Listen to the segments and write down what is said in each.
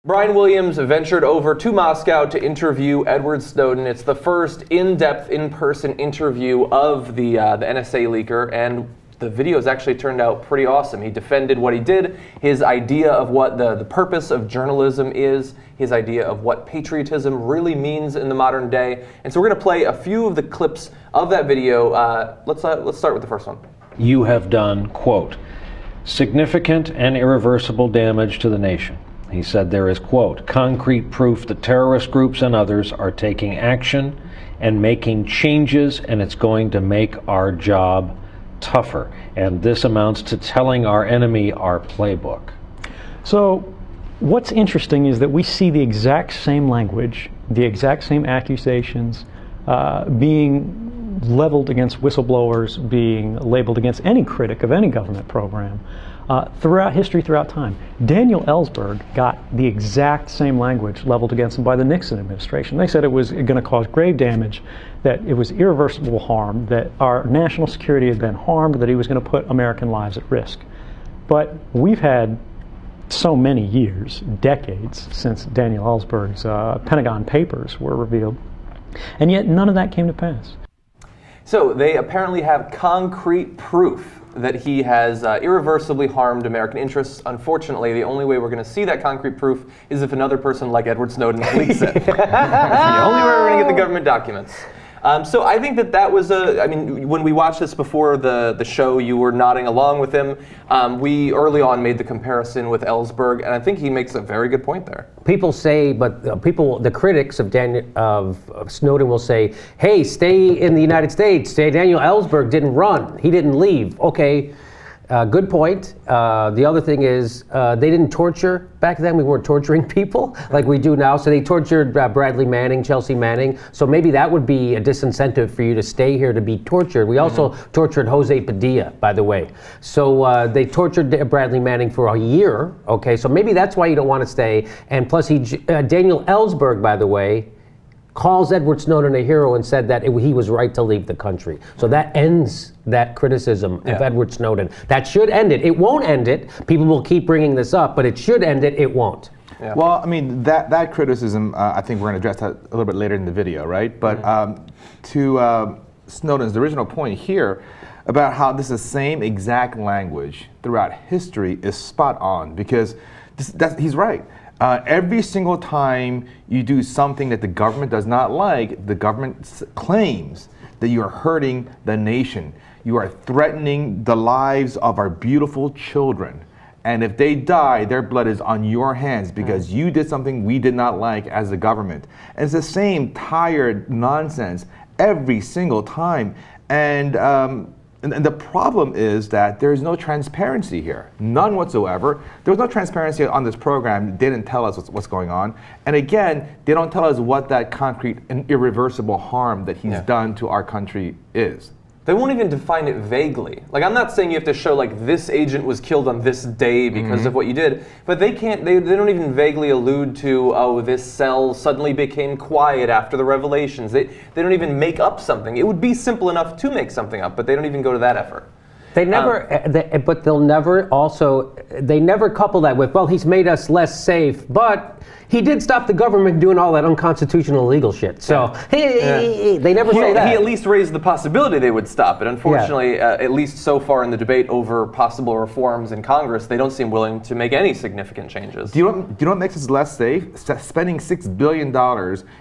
Brian Williams ventured over to Moscow to interview Edward Snowden. It's the first in-depth, in-person interview of the NSA leaker, and the videos actually turned out pretty awesome. He defended what he did, his idea of what the purpose of journalism is, his idea of what patriotism really means in the modern day. And so we're going to play a few of the clips of that video. Let's start with the first one. You have done, quote, significant and irreversible damage to the nation. He said there is, quote, concrete proof that terrorist groups and others are taking action and making changes, and it's going to make our job tougher. And this amounts to telling our enemy our playbook. So what's interesting is that we see the exact same language, the exact same accusations being leveled against whistleblowers, being labeled against any critic of any government program. Throughout history, throughout time. Daniel Ellsberg got the exact same language leveled against him by the Nixon administration. They said it was going to cause grave damage, that it was irreversible harm, that our national security had been harmed, that he was going to put American lives at risk. But we've had so many years, decades, since Daniel Ellsberg's Pentagon Papers were revealed, and yet none of that came to pass. So they apparently have concrete proof that he has irreversibly harmed American interests. Unfortunately, the only way we're going to see that concrete proof is if another person like Edward Snowden leaks it. That's the only way we're going to get the government documents. So I think that was I mean, when we watched this before the show, you were nodding along with him. We early on made the comparison with Ellsberg, and I think he makes a very good point there. People say, but the critics of Snowden will say, hey, stay in the United States. Daniel Ellsberg didn't run. He didn't leave. Okay. Good point. The other thing is they didn't torture. Back then we weren't torturing people like we do now. So they tortured Bradley Manning, Chelsea Manning. So maybe that would be a disincentive for you to stay here to be tortured. We also tortured Jose Padilla, by the way. So they tortured Bradley Manning for a year. Okay, so maybe that's why you don't want to stay. And plus, Daniel Ellsberg, by the way, calls Edward Snowden a hero and said that he was right to leave the country. So that ends that criticism of Edward Snowden. That should end it. It won't end it. People will keep bringing this up, but it should end it. It won't. Yeah. Well, I mean, that criticism, I think we're going to address that a little bit later in the video, right? But to Snowden's original point here about how this is the same exact language throughout history is spot on, because he's right. Every single time you do something that the government does not like, the government claims that you are hurting the nation. You are threatening the lives of our beautiful children. And if they die, their blood is on your hands because you did something we did not like as a government. And it's the same tired nonsense every single time. And the problem is that there's no transparency here, none whatsoever. There was no transparency on this program. They didn't tell us what's going on. And again, they don't tell us what that concrete and irreversible harm that he's done to our country is. They won't even define it vaguely. Like, I'm not saying you have to show, like, this agent was killed on this day because of what you did, but they can't, they don't even vaguely allude to, oh, this cell suddenly became quiet after the revelations. They don't even make up something. It would be simple enough to make something up, but they don't even go to that effort. They never, but they'll never also, they never couple that with, well, he's made us less safe, but he did stop the government doing all that unconstitutional illegal shit. So they never say that. He at least raised the possibility they would stop it. Unfortunately, at least so far in the debate over possible reforms in Congress, they don't seem willing to make any significant changes. Do you know what makes us less safe? Spending $6 billion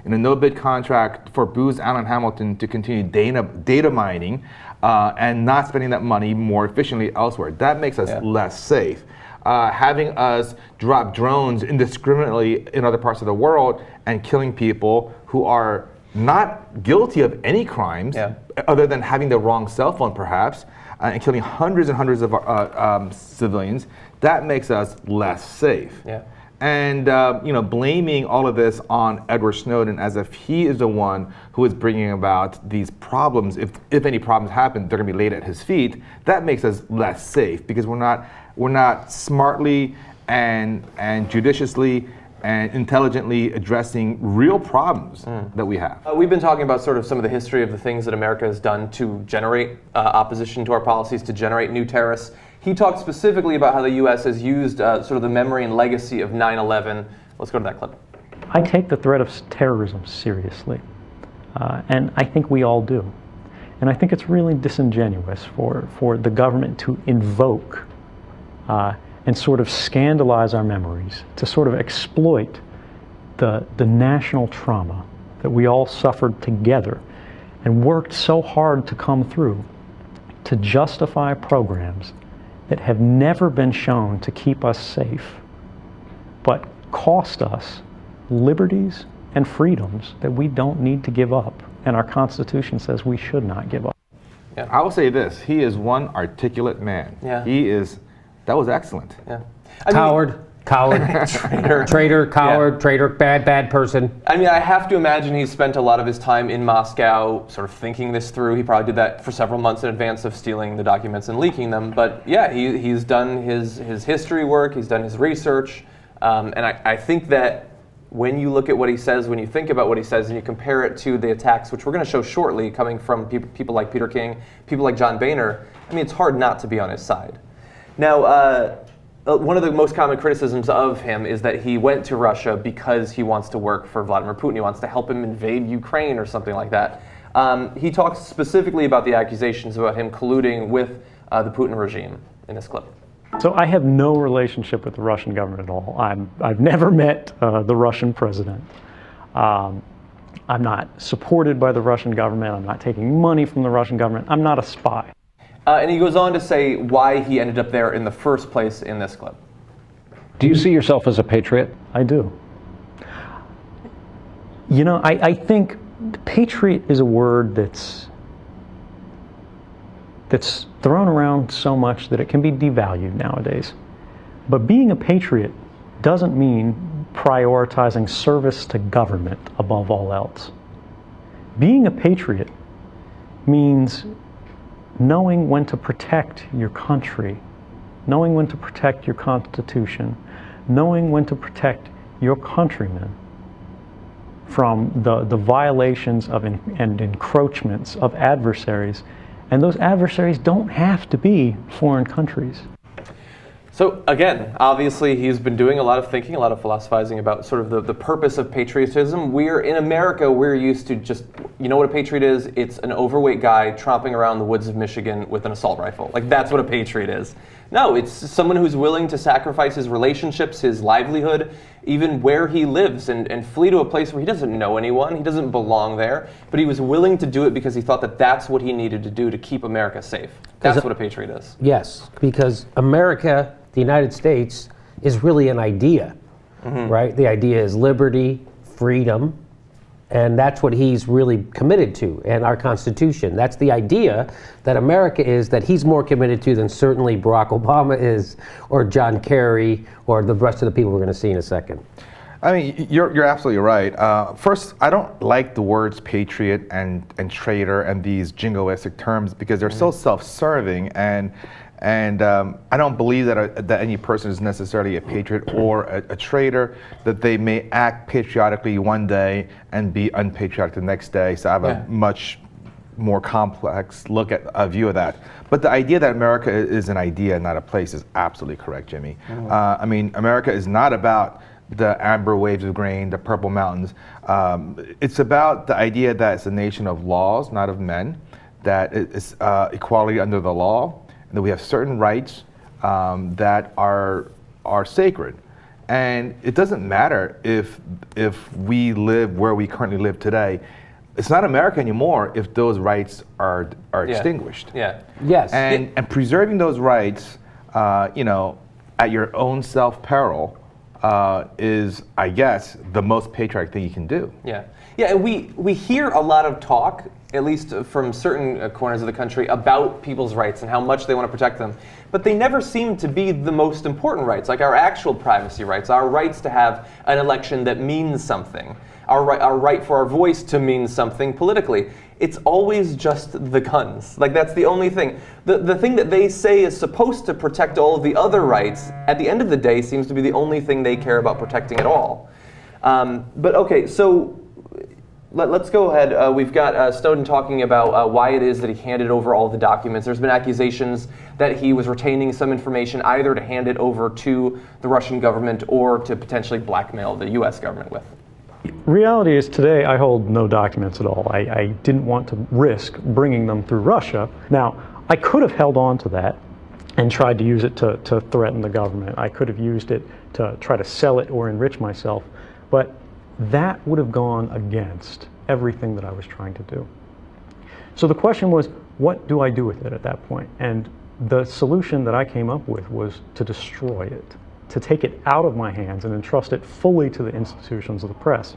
in a no-bid contract for Booz Allen Hamilton to continue data mining and not spending that money more efficiently elsewhere. That makes us less safe. Having us drop drones indiscriminately in other parts of the world and killing people who are not guilty of any crimes other than having the wrong cell phone perhaps, and killing hundreds and hundreds of civilians, that makes us less safe. And blaming all of this on Edward Snowden as if he is the one who is bringing about these problems. If any problems happen, they're going to be laid at his feet. That makes us less safe because we're not smartly and judiciously and intelligently addressing real problems that we have. We've been talking about sort of some of the history of the things that America has done to generate opposition to our policies, to generate new terrorists. He talked specifically about how the U.S. has used sort of the memory and legacy of 9/11 Let's go to that clip. I take the threat of terrorism seriously, and I think we all do. And I think it's really disingenuous for the government to invoke and sort of scandalize our memories, to sort of exploit the national trauma that we all suffered together and worked so hard to come through, to justify programs that have never been shown to keep us safe, but cost us liberties and freedoms that we don't need to give up, and our Constitution says we should not give up. Yeah. I will say this: he is one articulate man. Yeah. He is. That was excellent. Yeah. Coward, traitor, coward, Yeah. traitor, bad person. I mean, I have to imagine he spent a lot of his time in Moscow sort of thinking this through. He probably did that for several months in advance of stealing the documents and leaking them. But yeah, he's done his history work, he's done his research. And I think that when you look at what he says, when you think about what he says, and you compare it to the attacks, which we're going to show shortly, coming from people like Peter King, people like John Boehner, I mean, it's hard not to be on his side. Now, one of the most common criticisms of him is that he went to Russia because he wants to work for Vladimir Putin. He wants to help him invade Ukraine or something like that. He talks specifically about the accusations about him colluding with the Putin regime in this clip. So I have no relationship with the Russian government at all. I've never met the Russian president. I'm not supported by the Russian government. I'm not taking money from the Russian government. I'm not a spy. And he goes on to say why he ended up there in the first place in this clip. Do you see yourself as a patriot? I do. You know, I think patriot is a word that's thrown around so much that it can be devalued nowadays. But being a patriot doesn't mean prioritizing service to government above all else. Being a patriot means knowing when to protect your country, knowing when to protect your Constitution, knowing when to protect your countrymen from the violations of and encroachments of adversaries. And those adversaries don't have to be foreign countries. So again, obviously he's been doing a lot of thinking, a lot of philosophizing about sort of the purpose of patriotism. In America, we're used to just, you know what a patriot is? It's an overweight guy tromping around the woods of Michigan with an assault rifle. Like, that's what a patriot is. No, it's someone who's willing to sacrifice his relationships, his livelihood, even where he lives, and flee to a place where he doesn't know anyone, he doesn't belong there, but he was willing to do it because he thought that that's what he needed to do to keep America safe. That's what a patriot is. Yes, because America, the United States, is really an idea, right? The idea is liberty, freedom, and that's what he's really committed to, and our Constitution. That's the idea that America is, that he's more committed to than certainly Barack Obama is, or John Kerry, or the rest of the people we're going to see in a second. I mean, you're absolutely right. First, I don't like the words patriot and traitor and these jingoistic terms because they're so self-serving, and I don't believe that any person is necessarily a patriot or a traitor, that they may act patriotically one day and be unpatriotic the next day. So I have a much more complex look at a view of that. But the idea that America is an idea, not a place, is absolutely correct, Jimmy. I mean, America is not about the amber waves of grain, the purple mountains. It's about the idea that it's a nation of laws, not of men, that it's equality under the law, that we have certain rights that are sacred. And it doesn't matter if we live where we currently live today. It's not America anymore if those rights are extinguished. Yes. And preserving those rights, you know, at your own self-peril is, I guess, the most patriotic thing you can do. Yeah, and we hear a lot of talk, at least from certain corners of the country, about people's rights and how much they want to protect them. But they never seem to be the most important rights, like our actual privacy rights, our rights to have an election that means something, our right for our voice to mean something politically. It's always just the guns. Like, that's the only thing. The thing that they say is supposed to protect all of the other rights, at the end of the day, seems to be the only thing they care about protecting at all. But okay, so Let's go ahead. We've got Snowden talking about why it is that he handed over all the documents. There's been accusations that he was retaining some information either to hand it over to the Russian government or to potentially blackmail the U.S. government with. Reality is today I hold no documents at all. I didn't want to risk bringing them through Russia. Now, I could have held on to that and tried to use it to threaten the government. I could have used it to try to sell it or enrich myself. But that would have gone against everything that I was trying to do. So the question was, what do I do with it at that point? And the solution that I came up with was to destroy it, to take it out of my hands and entrust it fully to the institutions of the press.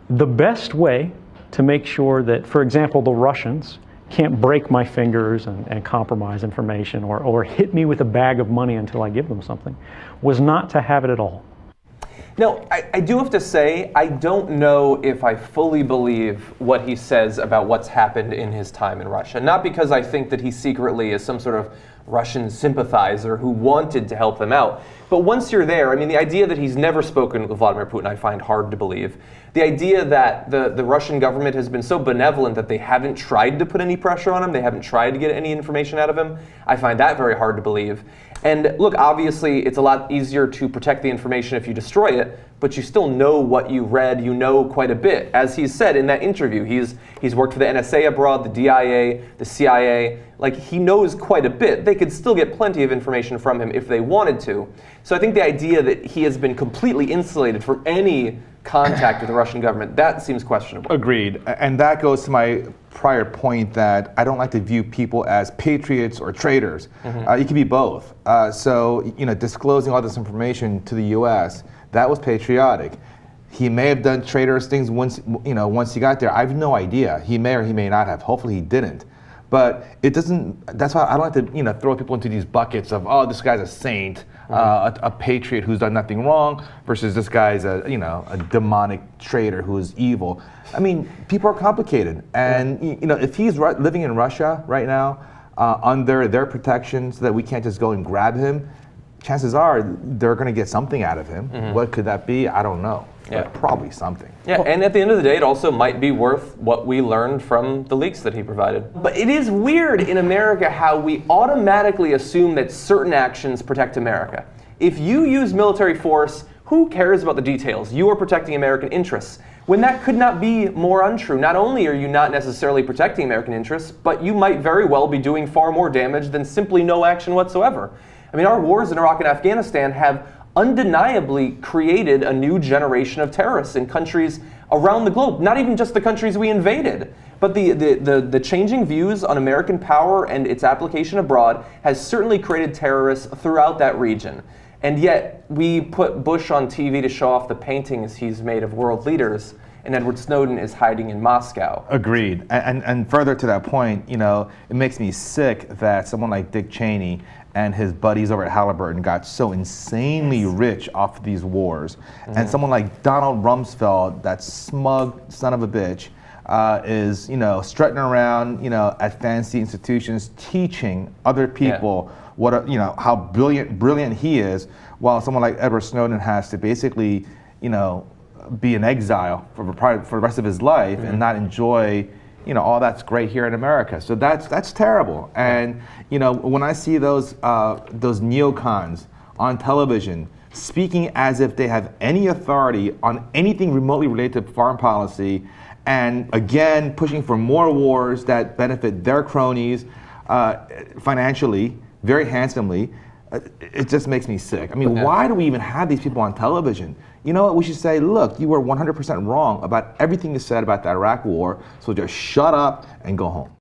The best way to make sure that, for example, the Russians can't break my fingers and compromise information or hit me with a bag of money until I give them something was not to have it at all. Now, I do have to say, I don't know if I fully believe what he says about what's happened in his time in Russia. Not because I think that he secretly is some sort of Russian sympathizer who wanted to help them out. But once you're there, I mean, the idea that he's never spoken with Vladimir Putin, I find hard to believe. The idea that the Russian government has been so benevolent that they haven't tried to put any pressure on him, they haven't tried to get any information out of him, I find that very hard to believe. And look, obviously, it's a lot easier to protect the information if you destroy it, but you still know what you read, you know quite a bit. As he said in that interview, he's worked for the NSA abroad, the DIA, the CIA. Like, he knows quite a bit. They could still get plenty of information from him if they wanted to. So I think the idea that he has been completely insulated from any contact with the Russian government, that seems questionable. Agreed. And that goes to my prior point that I don't like to view people as patriots or traitors. You can be both. So, disclosing all this information to the U.S., that was patriotic. He may have done traitorous things once he got there. I have no idea. He may or he may not have. Hopefully he didn't. But it doesn't, that's why I don't like to, throw people into these buckets of, oh, this guy's a saint, a patriot who's done nothing wrong, versus this guy's a demonic traitor who is evil. I mean, people are complicated. And, if he's living in Russia right now, under their protection so that we can't just go and grab him, chances are they're going to get something out of him. What could that be? I don't know. Yeah. But probably something. Yeah, and at the end of the day, it also might be worth what we learned from the leaks that he provided. But it is weird in America how we automatically assume that certain actions protect America. If you use military force, who cares about the details? You are protecting American interests. When that could not be more untrue. Not only are you not necessarily protecting American interests, but you might very well be doing far more damage than simply no action whatsoever. I mean, our wars in Iraq and Afghanistan have undeniably created a new generation of terrorists in countries around the globe, not even just the countries we invaded. But the changing views on American power and its application abroad has certainly created terrorists throughout that region. And yet, we put Bush on TV to show off the paintings he's made of world leaders, and Edward Snowden is hiding in Moscow. Agreed. And further to that point, it makes me sick that someone like Dick Cheney and his buddies over at Halliburton got so insanely rich off of these wars. And someone like Donald Rumsfeld, that smug son of a bitch, is strutting around at fancy institutions teaching other people how brilliant he is, while someone like Edward Snowden has to basically be in exile for the rest of his life and not enjoy all that's great here in America. So that's terrible. And when I see those neocons on television speaking as if they have any authority on anything remotely related to foreign policy, and again pushing for more wars that benefit their cronies financially, very handsomely, it just makes me sick. I mean, why do we even have these people on television? You know what, we should say, look, you were 100% wrong about everything you said about the Iraq war, so just shut up and go home.